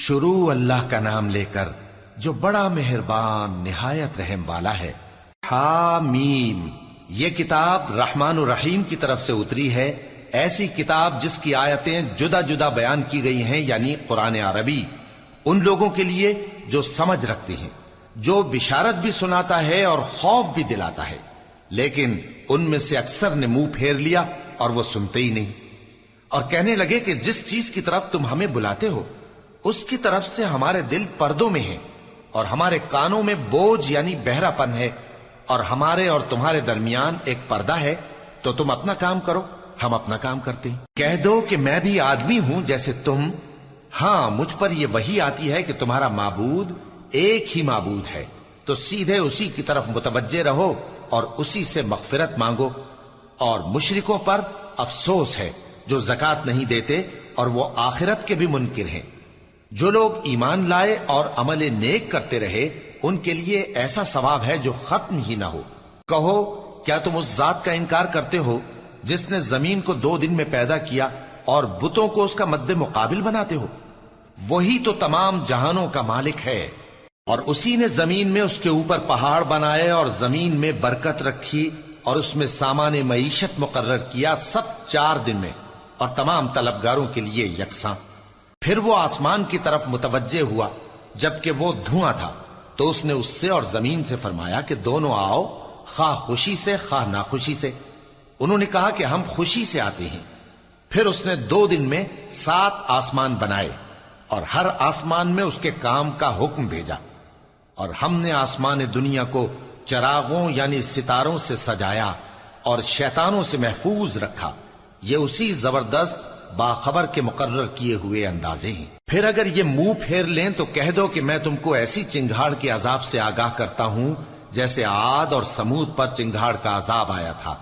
شروع اللہ کا نام لے کر جو بڑا مہربان نہایت رحم والا ہے۔ حامیم، یہ کتاب رحمان الرحیم کی طرف سے اتری ہے، ایسی کتاب جس کی آیتیں جدا جدا بیان کی گئی ہیں، یعنی قرآن عربی، ان لوگوں کے لیے جو سمجھ رکھتے ہیں، جو بشارت بھی سناتا ہے اور خوف بھی دلاتا ہے۔ لیکن ان میں سے اکثر نے منہ پھیر لیا اور وہ سنتے ہی نہیں، اور کہنے لگے کہ جس چیز کی طرف تم ہمیں بلاتے ہو اس کی طرف سے ہمارے دل پردوں میں ہیں، اور ہمارے کانوں میں بوجھ یعنی بہرا پن ہے، اور ہمارے اور تمہارے درمیان ایک پردہ ہے، تو تم اپنا کام کرو، ہم اپنا کام کرتے ہیں۔ کہہ دو کہ میں بھی آدمی ہوں جیسے تم، ہاں مجھ پر یہ وحی آتی ہے کہ تمہارا معبود ایک ہی معبود ہے، تو سیدھے اسی کی طرف متوجہ رہو اور اسی سے مغفرت مانگو۔ اور مشرکوں پر افسوس ہے جو زکوٰۃ نہیں دیتے اور وہ آخرت کے بھی منکر ہیں۔ جو لوگ ایمان لائے اور عمل نیک کرتے رہے ان کے لیے ایسا ثواب ہے جو ختم ہی نہ ہو۔ کہو کیا تم اس ذات کا انکار کرتے ہو جس نے زمین کو 2 دن میں پیدا کیا اور بتوں کو اس کا مد مقابل بناتے ہو؟ وہی تو تمام جہانوں کا مالک ہے، اور اسی نے زمین میں اس کے اوپر پہاڑ بنائے اور زمین میں برکت رکھی اور اس میں سامان معیشت مقرر کیا، سب 4 دن میں، اور تمام طلبگاروں کے لیے یکساں۔ پھر وہ آسمان کی طرف متوجہ ہوا جبکہ وہ دھواں تھا، تو اس نے اس سے اور زمین سے فرمایا کہ دونوں آؤ، خواہ خوشی سے خواہ ناخوشی سے۔ انہوں نے کہا کہ ہم خوشی سے آتے ہیں۔ پھر اس نے 2 دن میں 7 آسمان بنائے اور ہر آسمان میں اس کے کام کا حکم بھیجا، اور ہم نے آسمان دنیا کو چراغوں یعنی ستاروں سے سجایا اور شیطانوں سے محفوظ رکھا۔ یہ اسی زبردست باخبر کے مقرر کیے ہوئے اندازے ہیں۔ پھر اگر یہ منہ پھیر لیں تو کہہ دو کہ میں تم کو ایسی چنگھاڑ کے عذاب سے آگاہ کرتا ہوں جیسے عاد اور سمود پر چنگھاڑ کا عذاب آیا تھا،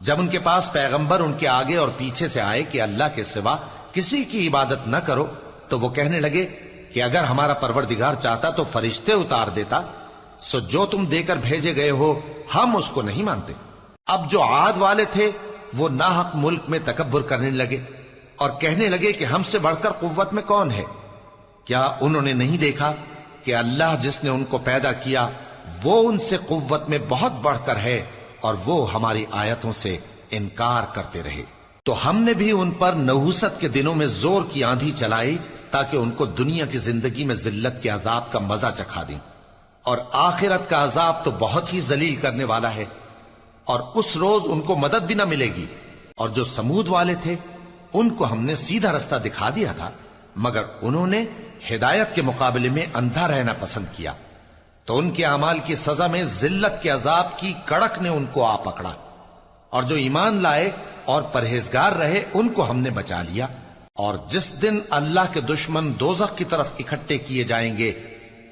جب ان کے پاس پیغمبر ان کے آگے اور پیچھے سے آئے کہ اللہ کے سوا کسی کی عبادت نہ کرو، تو وہ کہنے لگے کہ اگر ہمارا پروردگار چاہتا تو فرشتے اتار دیتا، سو جو تم دے کر بھیجے گئے ہو ہم اس کو نہیں مانتے۔ اب جو عاد والے تھے وہ ناحق ملک میں تکبر کرنے لگے اور کہنے لگے کہ ہم سے بڑھ کر قوت میں کون ہے؟ کیا انہوں نے نہیں دیکھا کہ اللہ جس نے ان کو پیدا کیا وہ ان سے قوت میں بہت بڑھ کر ہے، اور وہ ہماری آیتوں سے انکار کرتے رہے۔ تو ہم نے بھی ان پر نحوست کے دنوں میں زور کی آندھی چلائی تاکہ ان کو دنیا کی زندگی میں ذلت کے عذاب کا مزہ چکھا دیں، اور آخرت کا عذاب تو بہت ہی ذلیل کرنے والا ہے، اور اس روز ان کو مدد بھی نہ ملے گی۔ اور جو سمود والے تھے ان کو ہم نے سیدھا رستہ دکھا دیا تھا، مگر انہوں نے ہدایت کے مقابلے میں اندھا رہنا پسند کیا، تو ان کے اعمال کی سزا میں ذلت کے عذاب کی کڑک نے ان کو آ پکڑا۔ اور جو ایمان لائے اور پرہیزگار رہے ان کو ہم نے بچا لیا۔ اور جس دن اللہ کے دشمن دوزخ کی طرف اکٹھے کیے جائیں گے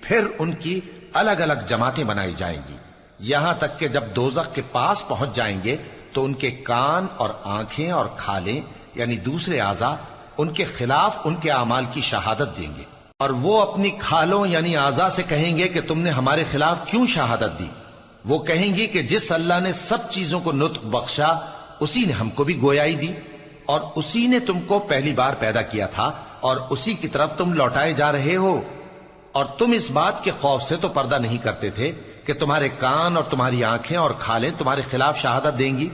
پھر ان کی الگ الگ جماعتیں بنائی جائیں گی، یہاں تک کہ جب دوزخ کے پاس پہنچ جائیں گے تو ان کے کان اور آنکھیں اور کھالیں یعنی دوسرے اعضاء ان کے خلاف ان کے اعمال کی شہادت دیں گے، اور وہ اپنی کھالوں یعنی اعضاء سے کہیں گے کہ تم نے ہمارے خلاف کیوں شہادت دی؟ وہ کہیں گی کہ جس اللہ نے سب چیزوں کو نطق بخشا اسی نے ہم کو بھی گویائی دی، اور اسی نے تم کو پہلی بار پیدا کیا تھا اور اسی کی طرف تم لوٹائے جا رہے ہو۔ اور تم اس بات کے خوف سے تو پردہ نہیں کرتے تھے کہ تمہارے کان اور تمہاری آنکھیں اور کھالیں تمہارے خلاف شہادت دیں گی،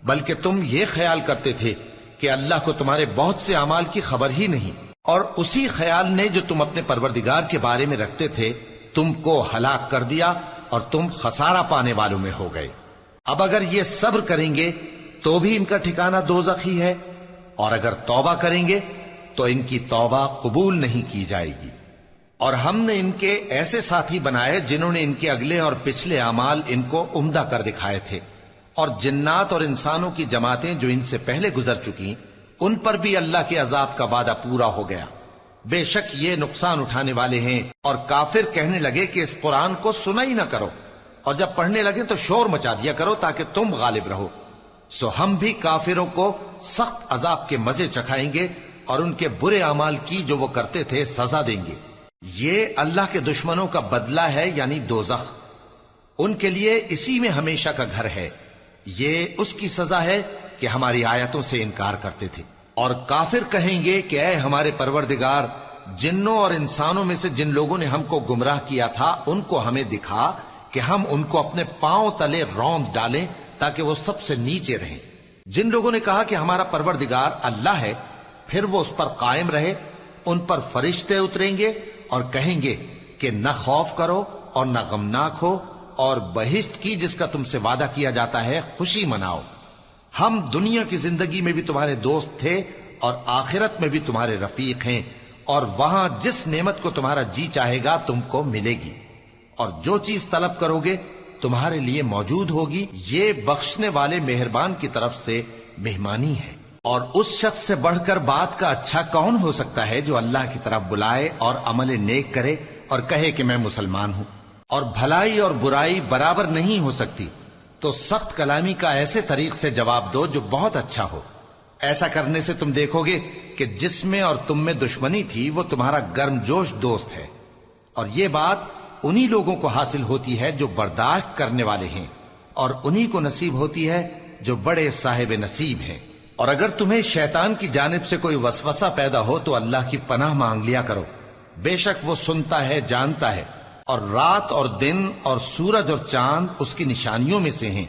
بلکہ تم یہ خیال کرتے تھے کہ اللہ کو تمہارے بہت سے اعمال کی خبر ہی نہیں، اور اسی خیال نے جو تم اپنے پروردگار کے بارے میں رکھتے تھے تم کو ہلاک کر دیا اور تم خسارہ پانے والوں میں ہو گئے۔ اب اگر یہ صبر کریں گے تو بھی ان کا ٹھکانہ دوزخ ہی ہے، اور اگر توبہ کریں گے تو ان کی توبہ قبول نہیں کی جائے گی۔ اور ہم نے ان کے ایسے ساتھی بنائے جنہوں نے ان کے اگلے اور پچھلے اعمال ان کو عمدہ کر دکھائے تھے، اور جنات اور انسانوں کی جماعتیں جو ان سے پہلے گزر چکی ان پر بھی اللہ کے عذاب کا وعدہ پورا ہو گیا۔ بے شک یہ نقصان اٹھانے والے ہیں۔ اور کافر کہنے لگے کہ اس قرآن کو سنا ہی نہ کرو، اور جب پڑھنے لگے تو شور مچا دیا کرو تاکہ تم غالب رہو۔ سو ہم بھی کافروں کو سخت عذاب کے مزے چکھائیں گے اور ان کے برے اعمال کی جو وہ کرتے تھے سزا دیں گے۔ یہ اللہ کے دشمنوں کا بدلہ ہے یعنی دوزخ، ان کے لیے اسی میں ہمیشہ کا گھر ہے۔ یہ اس کی سزا ہے کہ ہماری آیتوں سے انکار کرتے تھے۔ اور کافر کہیں گے کہ اے ہمارے پروردگار، جنوں اور انسانوں میں سے جن لوگوں نے ہم کو گمراہ کیا تھا ان کو ہمیں دکھا کہ ہم ان کو اپنے پاؤں تلے روند ڈالیں تاکہ وہ سب سے نیچے رہیں۔ جن لوگوں نے کہا کہ ہمارا پروردگار اللہ ہے، پھر وہ اس پر قائم رہے، ان پر فرشتے اتریں گے اور کہیں گے کہ نہ خوف کرو اور نہ غمناک ہو، اور بہشت کی جس کا تم سے وعدہ کیا جاتا ہے خوشی مناؤ۔ ہم دنیا کی زندگی میں بھی تمہارے دوست تھے اور آخرت میں بھی تمہارے رفیق ہیں، اور وہاں جس نعمت کو تمہارا جی چاہے گا تم کو ملے گی، اور جو چیز طلب کرو گے تمہارے لیے موجود ہوگی۔ یہ بخشنے والے مہربان کی طرف سے مہمانی ہے۔ اور اس شخص سے بڑھ کر بات کا اچھا کون ہو سکتا ہے جو اللہ کی طرف بلائے اور عمل نیک کرے اور کہے کہ میں مسلمان ہوں۔ اور بھلائی اور برائی برابر نہیں ہو سکتی، تو سخت کلامی کا ایسے طریق سے جواب دو جو بہت اچھا ہو۔ ایسا کرنے سے تم دیکھو گے کہ جس میں اور تم میں دشمنی تھی وہ تمہارا گرم جوش دوست ہے، اور یہ بات انہی لوگوں کو حاصل ہوتی ہے جو برداشت کرنے والے ہیں، اور انہی کو نصیب ہوتی ہے جو بڑے صاحب نصیب ہیں۔ اور اگر تمہیں شیطان کی جانب سے کوئی وسوسہ پیدا ہو تو اللہ کی پناہ مانگ لیا کرو، بے شک وہ سنتا ہے، جانتا ہے۔ اور رات اور دن اور سورج اور چاند اس کی نشانیوں میں سے ہیں۔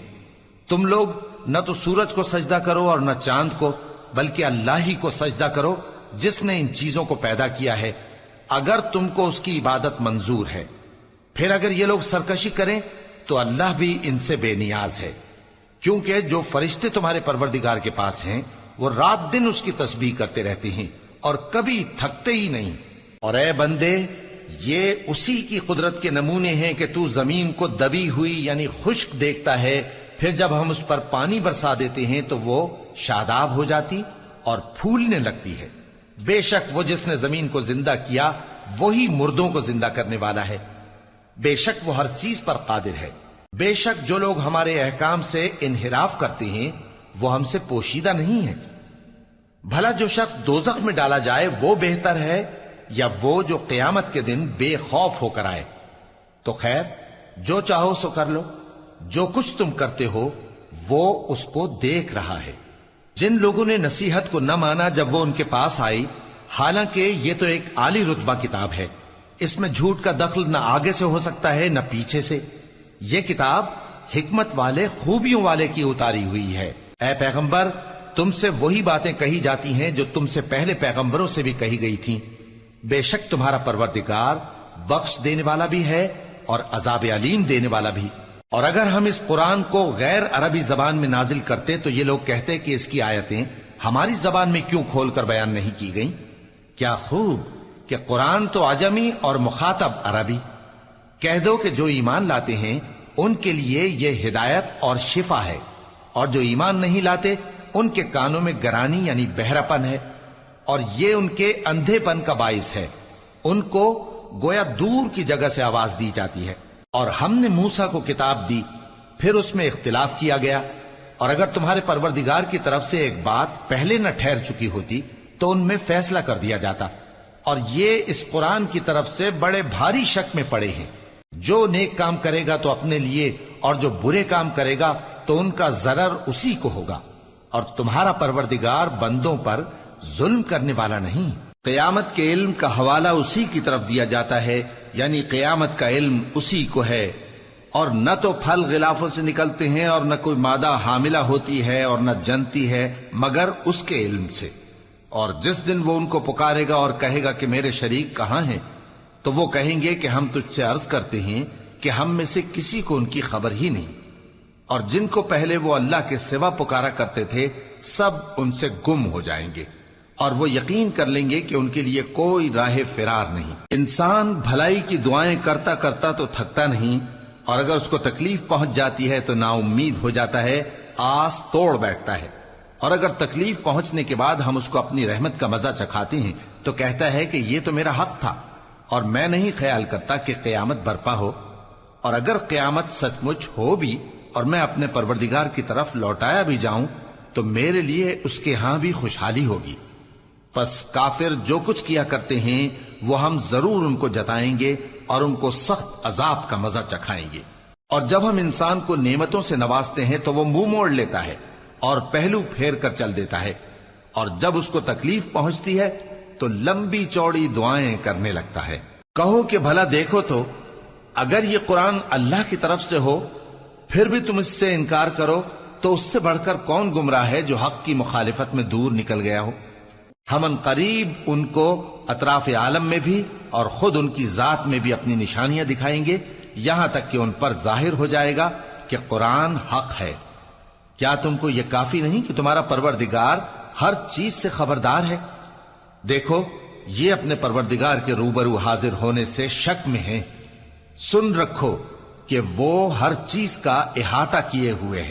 تم لوگ نہ تو سورج کو سجدہ کرو اور نہ چاند کو، بلکہ اللہ ہی کو سجدہ کرو جس نے ان چیزوں کو پیدا کیا ہے، اگر تم کو اس کی عبادت منظور ہے۔ پھر اگر یہ لوگ سرکشی کریں تو اللہ بھی ان سے بے نیاز ہے، کیونکہ جو فرشتے تمہارے پروردگار کے پاس ہیں وہ رات دن اس کی تسبیح کرتے رہتے ہیں اور کبھی تھکتے ہی نہیں۔ اور اے بندے، یہ اسی کی قدرت کے نمونے ہیں کہ تو زمین کو دبی ہوئی یعنی خشک دیکھتا ہے، پھر جب ہم اس پر پانی برسا دیتے ہیں تو وہ شاداب ہو جاتی اور پھولنے لگتی ہے۔ بے شک وہ جس نے زمین کو زندہ کیا وہی مردوں کو زندہ کرنے والا ہے، بے شک وہ ہر چیز پر قادر ہے۔ بے شک جو لوگ ہمارے احکام سے انحراف کرتے ہیں وہ ہم سے پوشیدہ نہیں ہیں۔ بھلا جو شخص دوزخ میں ڈالا جائے وہ بہتر ہے یا وہ جو قیامت کے دن بے خوف ہو کر آئے؟ تو خیر، جو چاہو سو کر لو، جو کچھ تم کرتے ہو وہ اس کو دیکھ رہا ہے۔ جن لوگوں نے نصیحت کو نہ مانا جب وہ ان کے پاس آئی، حالانکہ یہ تو ایک عالی رتبہ کتاب ہے، اس میں جھوٹ کا دخل نہ آگے سے ہو سکتا ہے نہ پیچھے سے۔ یہ کتاب حکمت والے، خوبیوں والے کی اتاری ہوئی ہے۔ اے پیغمبر، تم سے وہی باتیں کہی جاتی ہیں جو تم سے پہلے پیغمبروں سے بھی کہی گئی تھیں۔ بے شک تمہارا پروردگار بخش دینے والا بھی ہے اور عذاب علیم دینے والا بھی۔ اور اگر ہم اس قرآن کو غیر عربی زبان میں نازل کرتے تو یہ لوگ کہتے کہ اس کی آیتیں ہماری زبان میں کیوں کھول کر بیان نہیں کی گئیں؟ کیا خوب کہ قرآن تو عجمی اور مخاطب عربی۔ کہہ دو کہ جو ایمان لاتے ہیں ان کے لیے یہ ہدایت اور شفا ہے، اور جو ایمان نہیں لاتے ان کے کانوں میں گرانی یعنی بہراپن ہے، اور یہ ان کے اندھے پن کا باعث ہے۔ ان کو گویا دور کی جگہ سے آواز دی جاتی ہے۔ اور ہم نے موسیٰ کو کتاب دی، پھر اس میں اختلاف کیا گیا، اور اگر تمہارے پروردگار کی طرف سے ایک بات پہلے نہ ٹھہر چکی ہوتی تو ان میں فیصلہ کر دیا جاتا۔ اور یہ اس قرآن کی طرف سے بڑے بھاری شک میں پڑے ہیں۔ جو نیک کام کرے گا تو اپنے لیے، اور جو برے کام کرے گا تو ان کا ضرر اسی کو ہوگا، اور تمہارا پروردگار بندوں پر ظلم کرنے والا نہیں۔ قیامت کے علم کا حوالہ اسی کی طرف دیا جاتا ہے، یعنی قیامت کا علم اسی کو ہے۔ اور نہ تو پھل غلافوں سے نکلتے ہیں اور نہ کوئی مادہ حاملہ ہوتی ہے اور نہ جنتی ہے مگر اس کے علم سے۔ اور جس دن وہ ان کو پکارے گا اور کہے گا کہ میرے شریک کہاں ہیں، تو وہ کہیں گے کہ ہم تجھ سے عرض کرتے ہیں کہ ہم میں سے کسی کو ان کی خبر ہی نہیں، اور جن کو پہلے وہ اللہ کے سوا پکارا کرتے تھے سب ان سے گم ہو جائیں گے، اور وہ یقین کر لیں گے کہ ان کے لیے کوئی راہ فرار نہیں۔ انسان بھلائی کی دعائیں کرتا کرتا تو تھکتا نہیں، اور اگر اس کو تکلیف پہنچ جاتی ہے تو نا امید ہو جاتا ہے، آس توڑ بیٹھتا ہے۔ اور اگر تکلیف پہنچنے کے بعد ہم اس کو اپنی رحمت کا مزہ چکھاتے ہیں تو کہتا ہے کہ یہ تو میرا حق تھا، اور میں نہیں خیال کرتا کہ قیامت برپا ہو۔ اور اگر قیامت سچ مچ ہو بھی اور میں اپنے پروردگار کی طرف لوٹایا بھی جاؤں تو میرے لیے اس کے ہاں بھی خوشحالی ہوگی۔ پس کافر جو کچھ کیا کرتے ہیں وہ ہم ضرور ان کو جتائیں گے اور ان کو سخت عذاب کا مزہ چکھائیں گے۔ اور جب ہم انسان کو نعمتوں سے نوازتے ہیں تو وہ منہ موڑ لیتا ہے اور پہلو پھیر کر چل دیتا ہے، اور جب اس کو تکلیف پہنچتی ہے تو لمبی چوڑی دعائیں کرنے لگتا ہے۔ کہو کہ بھلا دیکھو تو اگر یہ قرآن اللہ کی طرف سے ہو پھر بھی تم اس سے انکار کرو تو اس سے بڑھ کر کون گمراہ ہے جو حق کی مخالفت میں دور نکل گیا ہو۔ ہم ان قریب ان کو اطراف عالم میں بھی اور خود ان کی ذات میں بھی اپنی نشانیاں دکھائیں گے، یہاں تک کہ ان پر ظاہر ہو جائے گا کہ قرآن حق ہے۔ کیا تم کو یہ کافی نہیں کہ تمہارا پروردگار ہر چیز سے خبردار ہے؟ دیکھو یہ اپنے پروردگار کے روبرو حاضر ہونے سے شک میں ہیں۔ سن رکھو کہ وہ ہر چیز کا احاطہ کیے ہوئے ہے۔